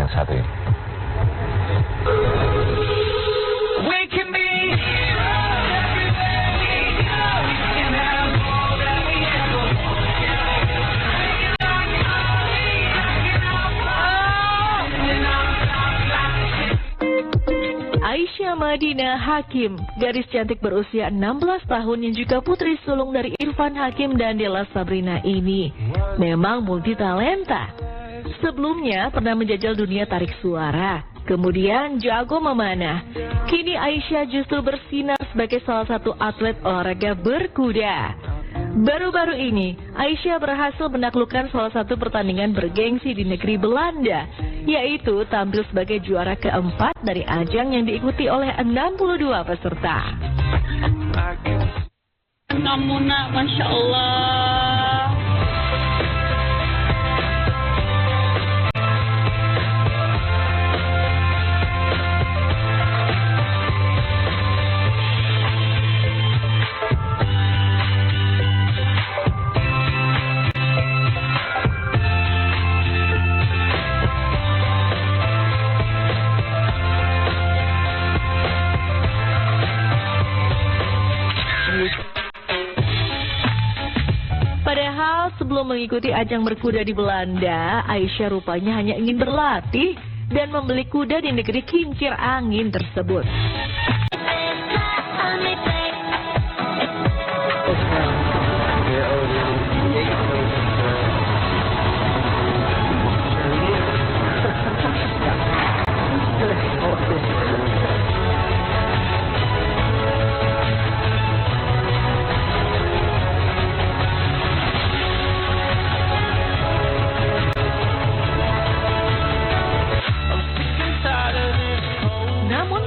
yang satu ini. Aisyah Madinah Hakim, gadis cantik berusia 16 tahun yang juga putri sulung dari Irfan Hakim dan Della Sabrina ini memang multitalenta. Sebelumnya pernah menjajal dunia tarik suara, kemudian jago memanah. Kini Aisyah justru bersinar sebagai salah satu atlet olahraga berkuda. Baru-baru ini, Aisyah berhasil menaklukkan salah satu pertandingan bergengsi di negeri Belanda, yaitu tampil sebagai juara keempat dari ajang yang diikuti oleh 62 peserta. Kamu nak, Masya Allah. Padahal sebelum mengikuti ajang berkuda di Belanda, Aisyah rupanya hanya ingin berlatih dan membeli kuda di negeri kincir angin tersebut.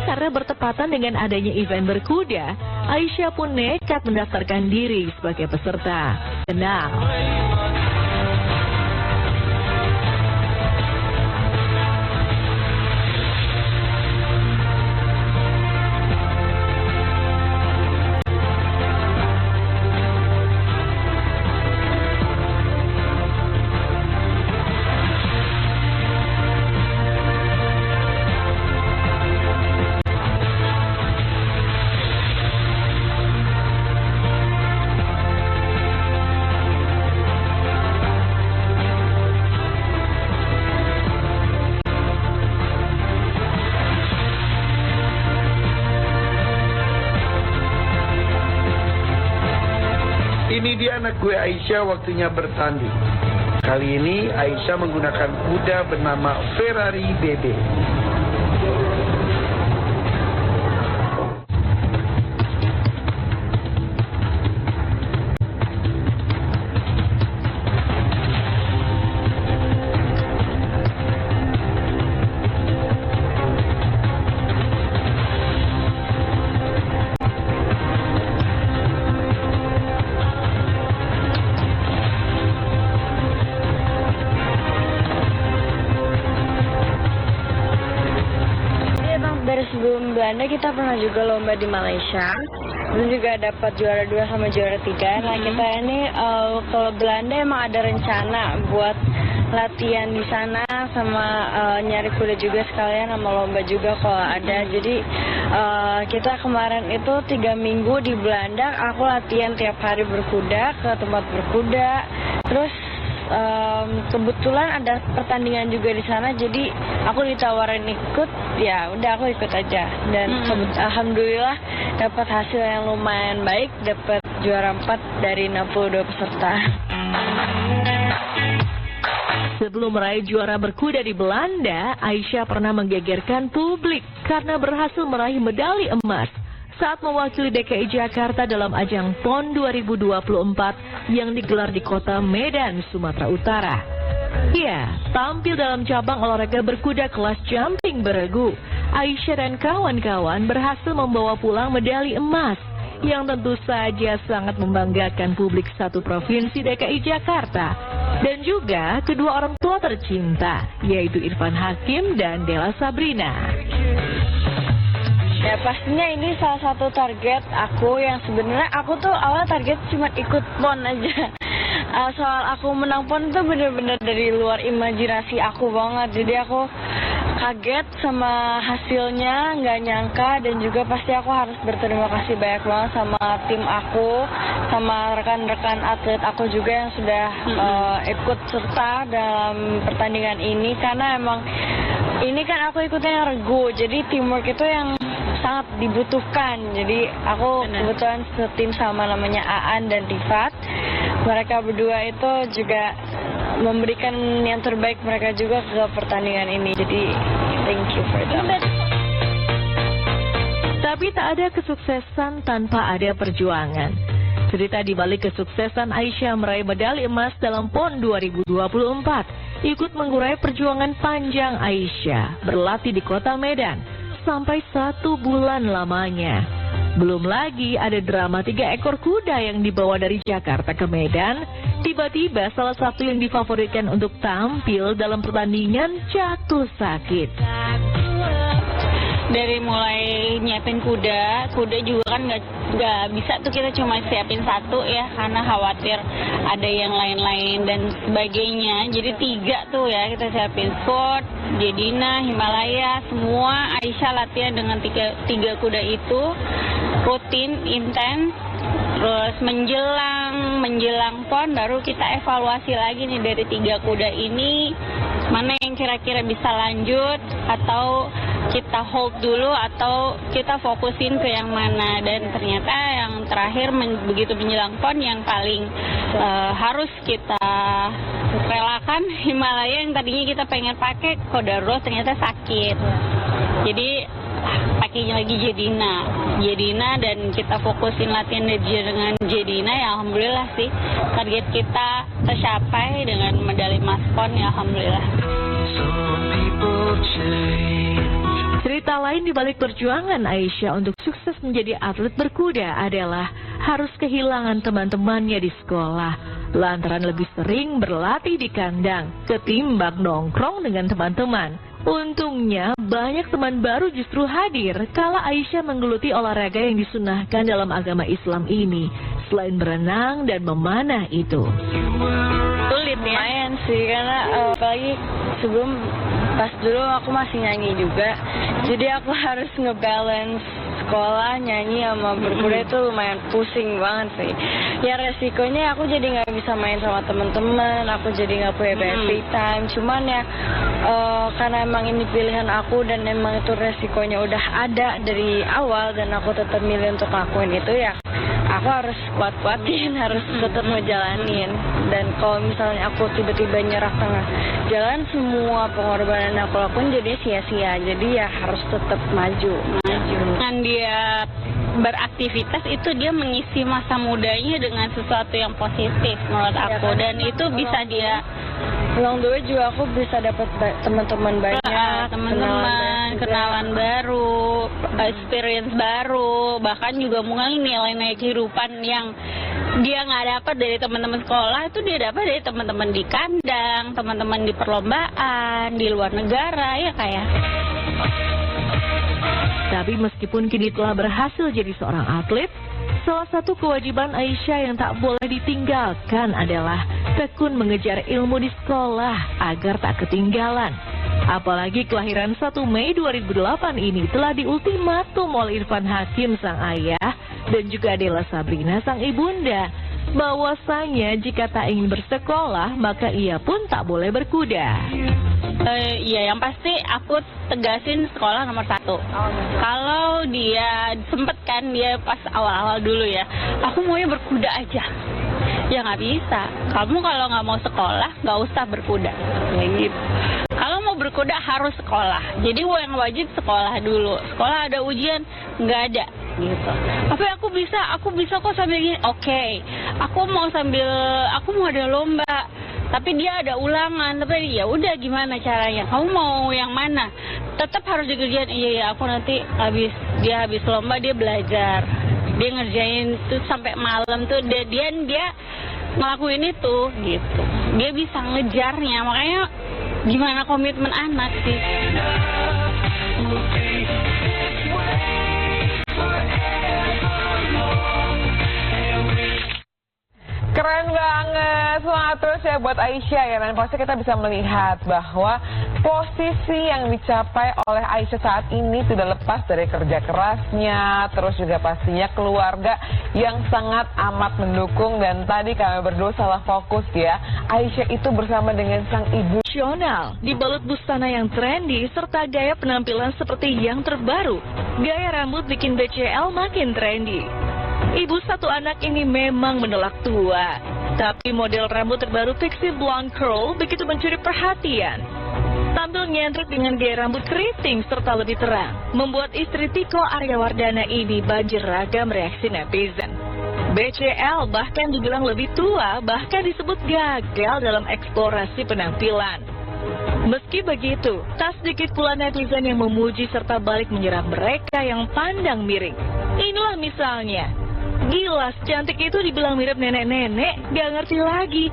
Karena bertepatan dengan adanya event berkuda, Aisyah pun nekat mendaftarkan diri sebagai peserta. Kenal. Ini dia anak gue Aisyah waktunya bertanding. Kali ini Aisyah menggunakan kuda bernama Ferrari Bebe. Dari sebelum Belanda kita pernah juga lomba di Malaysia, dan juga dapat juara 2 sama juara 3. Nah kita ini kalau Belanda emang ada rencana buat latihan di sana sama nyari kuda juga sekalian sama lomba juga kalau ada. Jadi kita kemarin itu 3 minggu di Belanda, aku latihan tiap hari berkuda ke tempat berkuda. Terus kebetulan ada pertandingan juga di sana, jadi aku ditawarin ikut, ya udah aku ikut aja. Dan alhamdulillah dapat hasil yang lumayan baik, dapat juara 4 dari 62 peserta. Sebelum meraih juara berkuda di Belanda, Aisyah pernah menggegerkan publik karena berhasil meraih medali emas saat mewakili DKI Jakarta dalam ajang PON 2024 yang digelar di kota Medan, Sumatera Utara. Ya, tampil dalam cabang olahraga berkuda kelas jumping beregu, Aisyah dan kawan-kawan berhasil membawa pulang medali emas yang tentu saja sangat membanggakan publik satu provinsi DKI Jakarta dan juga kedua orang tua tercinta, yaitu Irfan Hakim dan Della Sabrina. Ya pastinya ini salah satu target aku yang sebenarnya aku tuh awal target cuma ikut PON aja. Soal aku menang PON itu bener-bener dari luar imajinasi aku banget. Jadi aku kaget sama hasilnya, nggak nyangka, dan juga pasti aku harus berterima kasih banyak banget sama tim aku, sama rekan-rekan atlet aku juga yang sudah ikut serta dalam pertandingan ini, karena emang ini kan aku ikutnya yang regu, jadi teamwork itu yang sangat dibutuhkan. Jadi aku kebetulan setim sama namanya Aan dan Rifat. Mereka berdua itu juga memberikan yang terbaik mereka juga ke pertandingan ini. Jadi thank you for that. Tapi tak ada kesuksesan tanpa ada perjuangan. Cerita di balik kesuksesan Aisyah meraih medali emas dalam PON 2024 ikut mengurai perjuangan panjang Aisyah berlatih di kota Medan sampai 1 bulan lamanya. Belum lagi ada drama 3 ekor kuda yang dibawa dari Jakarta ke Medan. Tiba-tiba salah satu yang difavoritkan untuk tampil dalam pertandingan jatuh sakit. Dari mulai nyiapin kuda juga kan nggak bisa tuh kita cuma siapin satu ya, karena khawatir ada yang lain-lain dan sebagainya. Jadi 3 tuh ya kita siapin, Sport, Jedina, Himalaya, semua Aisyah latihan dengan tiga kuda itu rutin, intens. Terus menjelang PON baru kita evaluasi lagi nih dari 3 kuda ini mana yang kira-kira bisa lanjut atau kita hold dulu atau kita fokusin ke yang mana. Dan ternyata yang terakhir begitu menjelang PON yang paling harus kita relakan Himalaya yang tadinya kita pengen pakai Kodaros ternyata sakit. Jadi pakainya lagi Jedina dan kita fokusin latihan dengan Jedina, ya alhamdulillah sih target kita tercapai dengan medali emas PON, ya alhamdulillah. Cerita lain di balik perjuangan Aisyah untuk sukses menjadi atlet berkuda adalah harus kehilangan teman-temannya di sekolah lantaran lebih sering berlatih di kandang ketimbang nongkrong dengan teman-teman. Untungnya banyak teman baru justru hadir kala Aisyah menggeluti olahraga yang disunahkan dalam agama Islam ini selain berenang dan memanah itu. Sulit ya? Lumayan sih, karena apalagi pas dulu aku masih nyanyi juga, jadi aku harus ngebalance sekolah, nyanyi sama berkuda itu lumayan pusing banget sih. Ya resikonya aku jadi nggak bisa main sama teman-teman, aku jadi nggak punya banyak free time. Cuman ya karena emang ini pilihan aku dan emang itu resikonya udah ada dari awal dan aku tetap milih untuk lakuin itu, ya aku harus kuat-kuatin, harus tetap ngejalanin. Dan kalau misalnya aku tiba-tiba nyerah tengah jalan, semua pengorbanan aku lakuin jadi sia-sia. Jadi ya harus tetap maju. Dengan dia beraktivitas itu dia mengisi masa mudanya dengan sesuatu yang positif menurut aku, dan itu bisa dia pulang dulu juga aku bisa dapat teman-teman banyak, kenalan baru, experience baru, bahkan juga mungkin nilai-nilai kehidupan yang dia nggak dapat dari teman-teman sekolah itu dia dapat dari teman-teman di kandang, teman-teman di perlombaan, di luar negara, ya kayak. Tapi meskipun kini telah berhasil jadi seorang atlet, salah satu kewajiban Aisyah yang tak boleh ditinggalkan adalah tekun mengejar ilmu di sekolah agar tak ketinggalan. Apalagi kelahiran 1 Mei 2008 ini telah diultimatum oleh Irfan Hakim sang ayah dan juga Della Sabrina sang ibunda, bahwasanya jika tak ingin bersekolah maka ia pun tak boleh berkuda. Iya, yang pasti aku tegasin sekolah nomor 1. Kalau dia sempet kan, dia pas awal-awal dulu ya, aku maunya berkuda aja. Ya nggak bisa. Kamu kalau nggak mau sekolah, nggak usah berkuda. Ya gitu. Kalau mau berkuda harus sekolah. Jadi yang wajib sekolah dulu. Sekolah ada ujian, nggak ada. Gitu. Tapi aku bisa kok sambil gini. Oke. Aku mau ada lomba. Tapi dia ada ulangan, tapi ya udah gimana caranya? Kamu mau yang mana? Tetap harus dikerjain. Iya, aku nanti habis lomba dia belajar. Dia ngerjain tuh sampai malam tuh, dia ngelakuin itu gitu. Dia bisa ngejarnya, makanya gimana komitmen anak sih. Keren banget, semangat terus ya buat Aisyah ya. Dan pasti kita bisa melihat bahwa posisi yang dicapai oleh Aisyah saat ini tidak lepas dari kerja kerasnya, terus juga pastinya keluarga yang sangat amat mendukung. Dan tadi kami berdua salah fokus ya, Aisyah itu bersama dengan sang ibu Nasional, dibalut busana yang trendy serta gaya penampilan seperti yang terbaru. Gaya rambut bikin BCL makin trendy. Ibu satu anak ini memang menolak tua, tapi model rambut terbaru Pixie Blonde Curl begitu mencuri perhatian. Tampil nyentrik dengan gaya rambut keriting serta lebih terang, membuat istri Tiko Aryawardana ini banjir ragam reaksi netizen. BCL bahkan dibilang lebih tua, bahkan disebut gagal dalam eksplorasi penampilan. Meski begitu, tak sedikit pula netizen yang memuji serta balik menyerang mereka yang pandang miring. Inilah misalnya, gila secantik itu dibilang mirip nenek-nenek, gak ngerti lagi.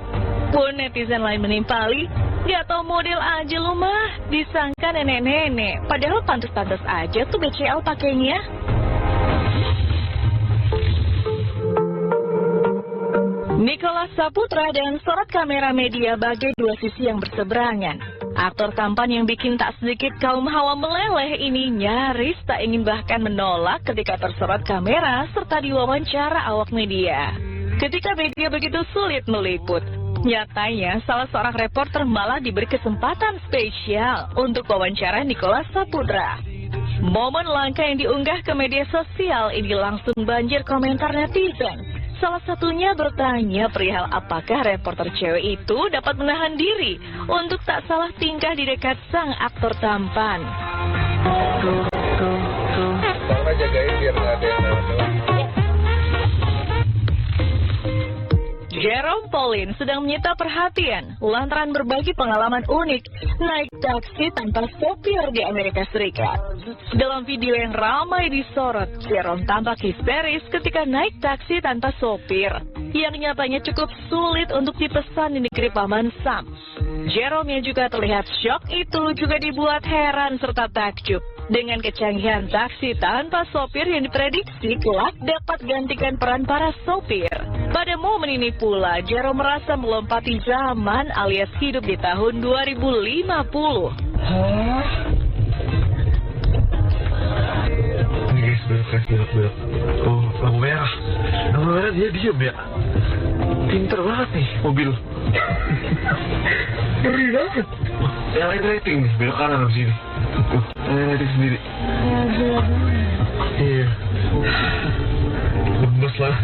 Pun netizen lain menimpali, gak tau model aja lu mah, disangka nenek-nenek. Padahal pantas-pantas aja tuh BCL pakainya. Nicholas Saputra dan sorot kamera media bagai dua sisi yang berseberangan. Aktor tampan yang bikin tak sedikit kaum hawa meleleh ini nyaris tak ingin bahkan menolak ketika tersorot kamera serta diwawancara awak media. Ketika media begitu sulit meliput, nyatanya salah seorang reporter malah diberi kesempatan spesial untuk wawancara Nicholas Saputra. Momen langka yang diunggah ke media sosial ini langsung banjir komentar netizen. Salah satunya bertanya perihal apakah reporter cewek itu dapat menahan diri untuk tak salah tingkah di dekat sang aktor tampan. Mama jagain biar nggak ada yang lewat. Jerome Pauline sedang menyita perhatian lantaran berbagi pengalaman unik naik taksi tanpa sopir di Amerika Serikat. Dalam video yang ramai disorot, Jerome tampak histeris ketika naik taksi tanpa sopir, yang nyatanya cukup sulit untuk dipesan di negeri Paman Sam. Jerome yang juga terlihat syok itu juga dibuat heran serta takjub dengan kecanggihan taksi tanpa sopir yang diprediksi kelak dapat gantikan peran para sopir. Pada momen ini pula, Jerome merasa melompati zaman alias hidup di tahun 2050. Hah? Ini guys, belok. Oh, lampu merah. Lampu merah dia diem ya. Pinter banget nih mobil. Ngeri banget. Yang rating nih, belok kanan habis ini. Tuh, rating sendiri. Iya. Lemes lah.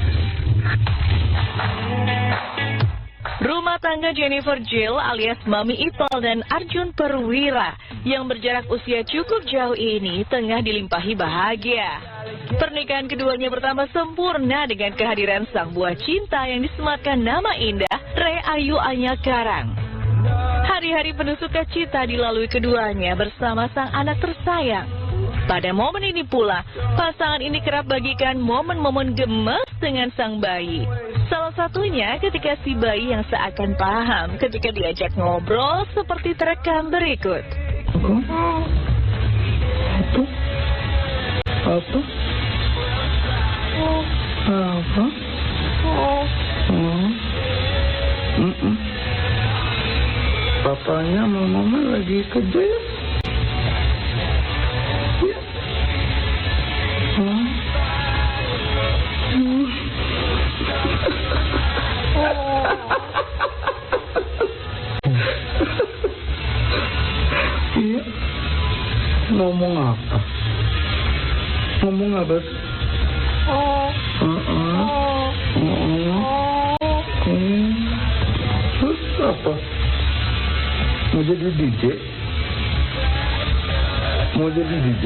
Rumah tangga Jennifer Jill alias Mami Ipal dan Arjun Perwira yang berjarak usia cukup jauh ini tengah dilimpahi bahagia. Pernikahan keduanya bertambah sempurna dengan kehadiran sang buah cinta yang disematkan nama indah Ray Ayu Anya Karang. Hari-hari penuh sukacita dilalui keduanya bersama sang anak tersayang. Pada momen ini pula, pasangan ini kerap bagikan momen-momen gemes dengan sang bayi. Salah satunya ketika si bayi yang seakan paham ketika diajak ngobrol seperti terekam berikut. Apa? Papanya sama mama lagi kerja ya? Iya. Ngomong apa? Ngomong apa? Terus apa? Mau jadi DJ? Mau jadi DJ?